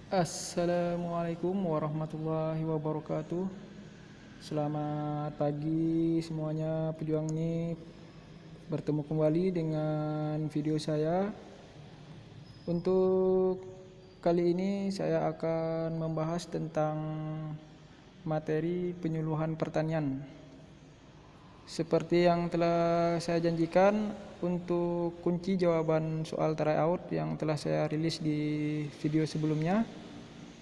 Assalamualaikum warahmatullahi wabarakatuh. Selamat pagi semuanya pejuang ini. Bertemu kembali dengan video saya. Untuk kali ini saya akan membahas tentang materi penyuluhan pertanian. Seperti yang telah saya janjikan, untuk kunci jawaban soal tryout yang telah saya rilis di video sebelumnya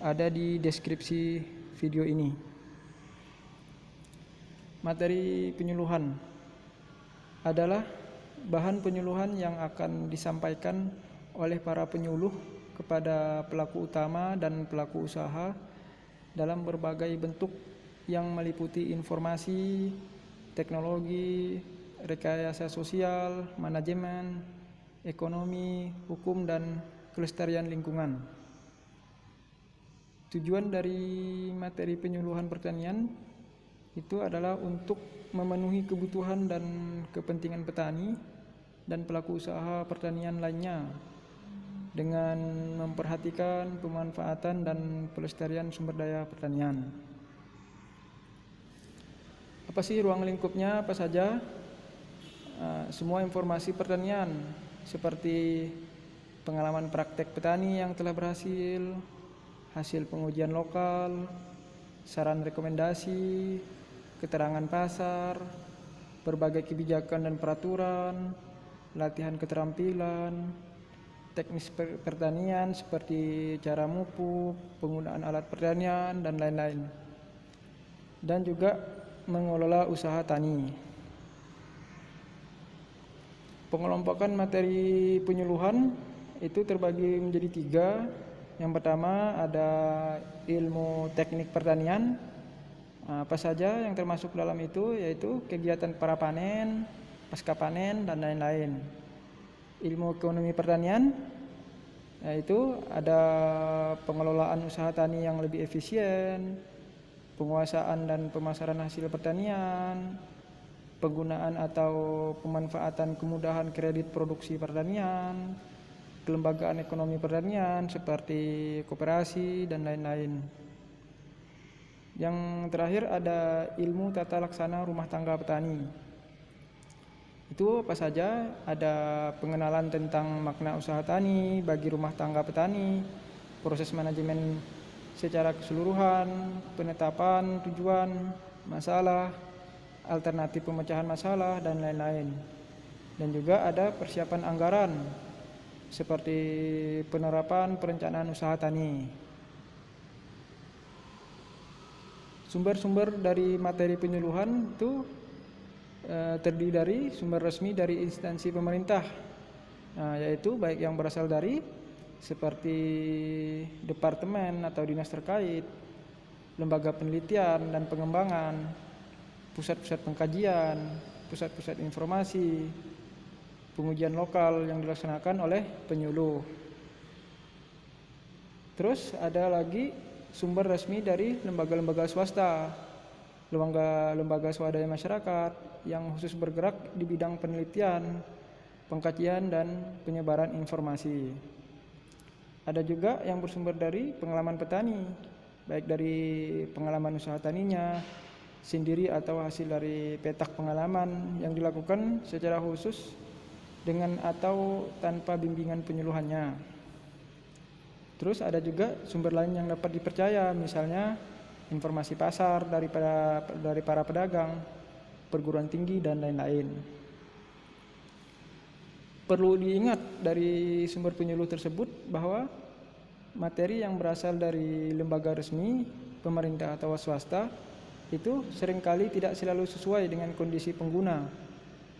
ada di deskripsi video ini. Materi penyuluhan adalah bahan penyuluhan yang akan disampaikan oleh para penyuluh kepada pelaku utama dan pelaku usaha dalam berbagai bentuk yang meliputi informasi, teknologi, rekayasa sosial, manajemen, ekonomi, hukum, dan kelestarian lingkungan. Tujuan dari materi penyuluhan pertanian itu adalah untuk memenuhi kebutuhan dan kepentingan petani dan pelaku usaha pertanian lainnya dengan memperhatikan pemanfaatan dan pelestarian sumber daya pertanian. Apa sih ruang lingkupnya? Apa saja? Semua informasi pertanian seperti pengalaman praktek petani yang telah berhasil, hasil pengujian lokal, saran rekomendasi, keterangan pasar, berbagai kebijakan dan peraturan, latihan keterampilan, teknis pertanian seperti cara mupuk, penggunaan alat pertanian, dan lain-lain. Dan juga mengelola usaha tani. Pengelompokan materi penyuluhan itu terbagi menjadi 3. Yang pertama ada ilmu teknik pertanian. Apa saja yang termasuk dalam itu, yaitu kegiatan prapanen, pasca panen, dan lain-lain. Ilmu ekonomi pertanian, yaitu ada pengelolaan usaha tani yang lebih efisien, penguasaan dan pemasaran hasil pertanian, penggunaan atau pemanfaatan kemudahan kredit produksi pertanian, kelembagaan ekonomi pertanian seperti koperasi dan lain-lain. Yang terakhir ada ilmu tata laksana rumah tangga petani. Itu apa saja? Ada pengenalan tentang makna usaha tani bagi rumah tangga petani, proses manajemen secara keseluruhan, penetapan tujuan, masalah, alternatif pemecahan masalah, dan lain-lain. Dan juga ada persiapan anggaran seperti penerapan perencanaan usaha tani. Sumber-sumber dari materi penyuluhan itu terdiri dari sumber resmi dari instansi pemerintah, yaitu baik yang berasal dari seperti departemen atau dinas terkait, lembaga penelitian dan pengembangan, pusat-pusat pengkajian, pusat-pusat informasi, pengujian lokal yang dilaksanakan oleh penyuluh. Terus ada lagi sumber resmi dari lembaga-lembaga swasta, lembaga swadaya masyarakat yang khusus bergerak di bidang penelitian, pengkajian, dan penyebaran informasi. Ada juga yang bersumber dari pengalaman petani, baik dari pengalaman usaha taninya sendiri atau hasil dari petak pengalaman yang dilakukan secara khusus dengan atau tanpa bimbingan penyuluhannya. Terus ada juga sumber lain yang dapat dipercaya, misalnya informasi pasar dari para pedagang, perguruan tinggi, dan lain-lain. Perlu diingat dari sumber penyuluh tersebut bahwa materi yang berasal dari lembaga resmi, pemerintah atau swasta itu seringkali tidak selalu sesuai dengan kondisi pengguna,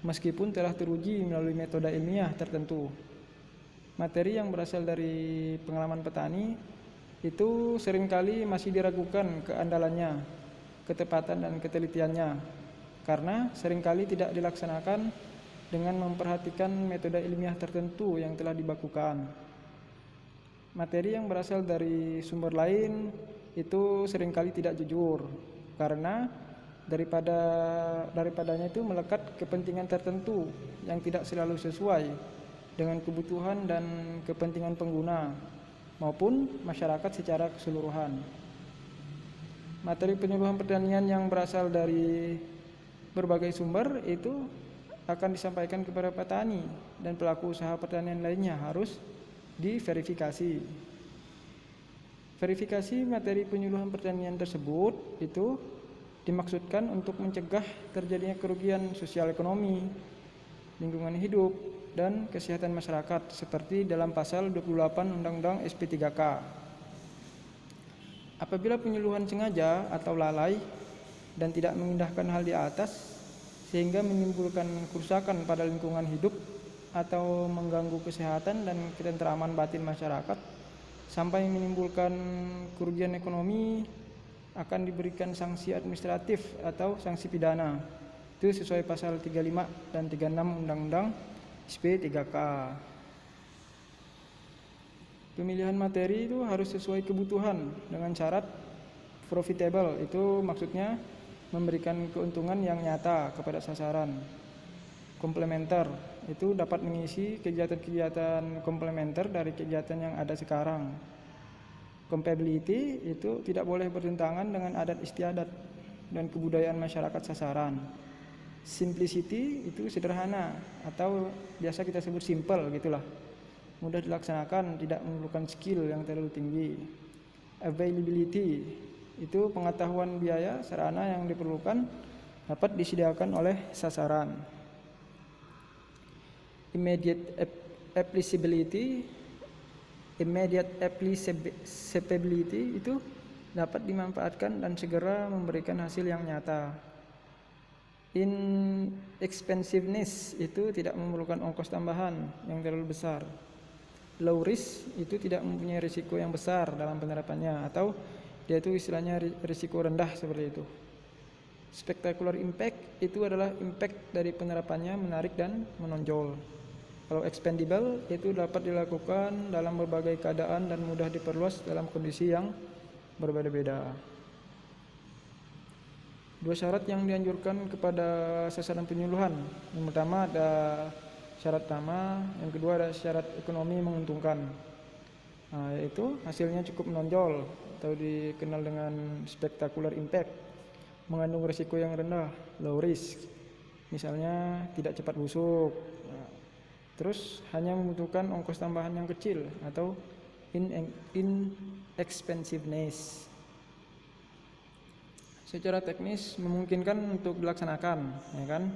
meskipun telah teruji melalui metode ilmiah tertentu. Materi yang berasal dari pengalaman petani itu seringkali masih diragukan keandalannya, ketepatan dan ketelitiannya, karena seringkali tidak dilaksanakan dengan memperhatikan metode ilmiah tertentu yang telah dibakukan. Materi yang berasal dari sumber lain itu seringkali tidak jujur, karena daripadanya itu melekat kepentingan tertentu yang tidak selalu sesuai dengan kebutuhan dan kepentingan pengguna. maupun masyarakat secara keseluruhan. Materi penyuluhan pertanian yang berasal dari berbagai sumber itu akan disampaikan kepada petani dan pelaku usaha pertanian lainnya harus diverifikasi. Verifikasi materi penyuluhan pertanian tersebut itu dimaksudkan untuk mencegah terjadinya kerugian sosial ekonomi, lingkungan hidup, dan kesehatan masyarakat seperti dalam pasal 28 Undang-Undang SP3K. Apabila penyuluhan sengaja atau lalai dan tidak mengindahkan hal di atas sehingga menimbulkan kerusakan pada lingkungan hidup atau mengganggu kesehatan dan ketentraman batin masyarakat sampai menimbulkan kerugian ekonomi, akan diberikan sanksi administratif atau sanksi pidana. Itu sesuai pasal 35 dan 36 Undang-Undang SP3K. Pemilihan materi itu harus sesuai kebutuhan dengan syarat profitable. Itu maksudnya memberikan keuntungan yang nyata kepada sasaran. Komplementer itu dapat mengisi kegiatan-kegiatan komplementer dari kegiatan yang ada sekarang. Compatibility itu tidak boleh bertentangan dengan adat istiadat dan kebudayaan masyarakat sasaran. Simplicity itu sederhana atau biasa kita sebut simple gitulah. Mudah dilaksanakan, tidak memerlukan skill yang terlalu tinggi. Availability itu pengetahuan biaya sarana yang diperlukan dapat disediakan oleh sasaran. Immediate applicability itu dapat dimanfaatkan dan segera memberikan hasil yang nyata. Inexpensiveness itu tidak memerlukan ongkos tambahan yang terlalu besar. Low risk itu tidak mempunyai risiko yang besar dalam penerapannya, atau dia itu istilahnya risiko rendah seperti itu. Spectacular impact itu adalah impact dari penerapannya menarik dan menonjol. Kalau expandable itu dapat dilakukan dalam berbagai keadaan dan mudah diperluas dalam kondisi yang berbeda-beda. Dua syarat yang dianjurkan kepada sasaran penyuluhan. Yang pertama ada syarat utama, yang kedua ada syarat ekonomi menguntungkan. Yaitu hasilnya cukup menonjol atau dikenal dengan spectacular impact, mengandung risiko yang rendah, low risk. Misalnya tidak cepat busuk. Terus hanya membutuhkan ongkos tambahan yang kecil atau inexpensiveness. Secara teknis memungkinkan untuk dilaksanakan, ya kan?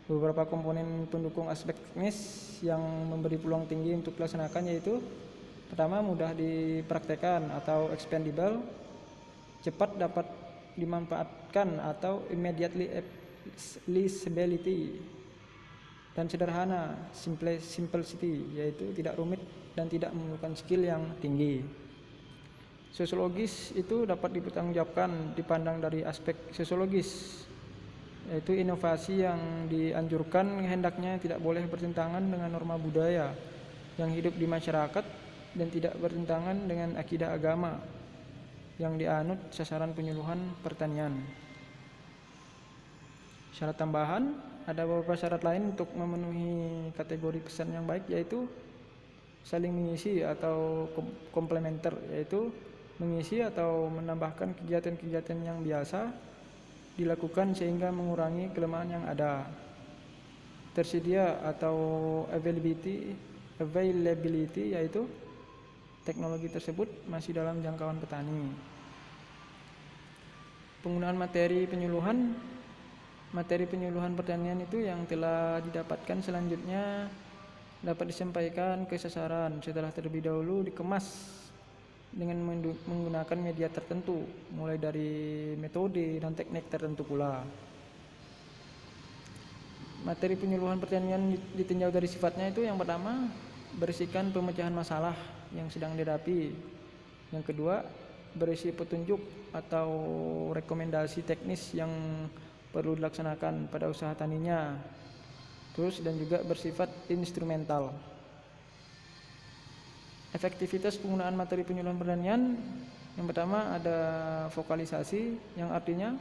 Beberapa komponen pendukung aspek teknis yang memberi peluang tinggi untuk dilaksanakan yaitu pertama mudah dipraktekkan atau expandable, cepat dapat dimanfaatkan atau immediately applicability, dan sederhana, simplicity, yaitu tidak rumit dan tidak memerlukan skill yang tinggi. Sosiologis itu dapat dipertanggungjawabkan dipandang dari aspek sosiologis, yaitu inovasi yang dianjurkan hendaknya tidak boleh bertentangan dengan norma budaya yang hidup di masyarakat dan tidak bertentangan dengan akidah agama yang dianut sasaran penyuluhan pertanian. Syarat tambahan, ada beberapa syarat lain untuk memenuhi kategori pesan yang baik, yaitu saling mengisi atau komplementer, yaitu mengisi atau menambahkan kegiatan-kegiatan yang biasa dilakukan sehingga mengurangi kelemahan yang ada. Tersedia atau availability, yaitu teknologi tersebut masih dalam jangkauan petani. Penggunaan materi penyuluhan pertanian itu yang telah didapatkan selanjutnya dapat disampaikan ke sasaran setelah terlebih dahulu dikemas dengan menggunakan media tertentu, mulai dari metode dan teknik tertentu pula. Materi penyuluhan pertanian ditinjau dari sifatnya itu yang pertama berisikan pemecahan masalah yang sedang dihadapi. Yang kedua berisi petunjuk atau rekomendasi teknis yang perlu dilaksanakan pada usaha taninya. Terus dan juga bersifat instrumental. Efektivitas penggunaan materi penyuluhan pertanian, yang pertama ada vokalisasi, yang artinya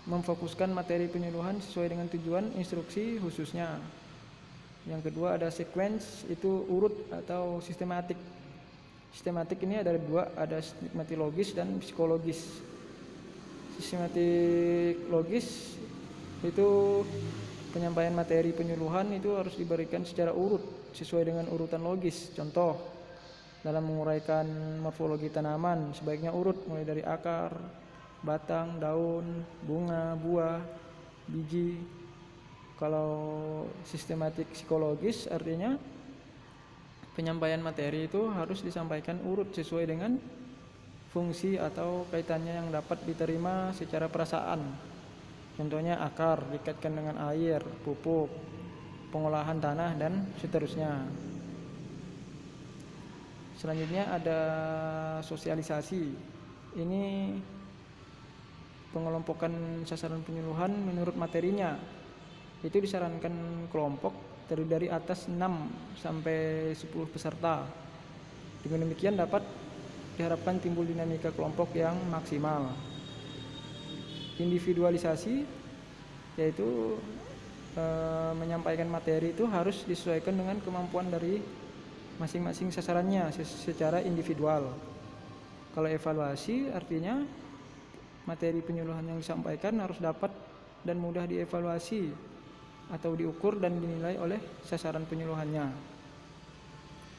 memfokuskan materi penyuluhan sesuai dengan tujuan instruksi khususnya. Yang kedua ada sequence, itu urut atau sistematik. Sistematik ini ada dua, ada sistematik logis dan psikologis. Sistematik logis itu penyampaian materi penyuluhan itu harus diberikan secara urut sesuai dengan urutan logis. Contoh, dalam menguraikan morfologi tanaman sebaiknya urut mulai dari akar, batang, daun, bunga, buah, biji. Kalau sistematik psikologis artinya penyampaian materi itu harus disampaikan urut sesuai dengan fungsi atau kaitannya yang dapat diterima secara perasaan. Contohnya akar dikaitkan dengan air, pupuk, pengolahan tanah, dan seterusnya. Selanjutnya ada sosialisasi. Ini pengelompokan sasaran penyuluhan menurut materinya. Itu disarankan kelompok terdiri dari atas 6 sampai 10 peserta. Dengan demikian dapat diharapkan timbul dinamika kelompok yang maksimal. Individualisasi yaitu menyampaikan materi itu harus disesuaikan dengan kemampuan dari masing-masing sasarannya secara individual. Kalau evaluasi artinya materi penyuluhan yang disampaikan harus dapat dan mudah dievaluasi atau diukur dan dinilai oleh sasaran penyuluhannya.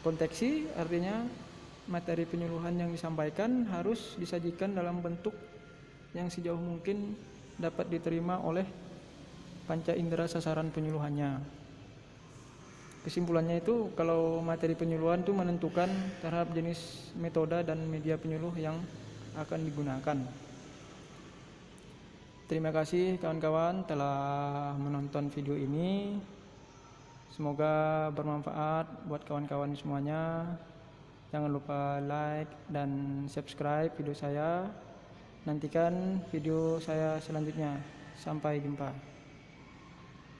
Konteksi artinya materi penyuluhan yang disampaikan harus disajikan dalam bentuk yang sejauh mungkin dapat diterima oleh panca indera sasaran penyuluhannya. Kesimpulannya itu kalau materi penyuluhan itu menentukan terhadap jenis metode dan media penyuluh yang akan digunakan. Terima kasih kawan-kawan telah menonton video ini. Semoga bermanfaat buat kawan-kawan semuanya. Jangan lupa like dan subscribe video saya. Nantikan video saya selanjutnya. Sampai jumpa.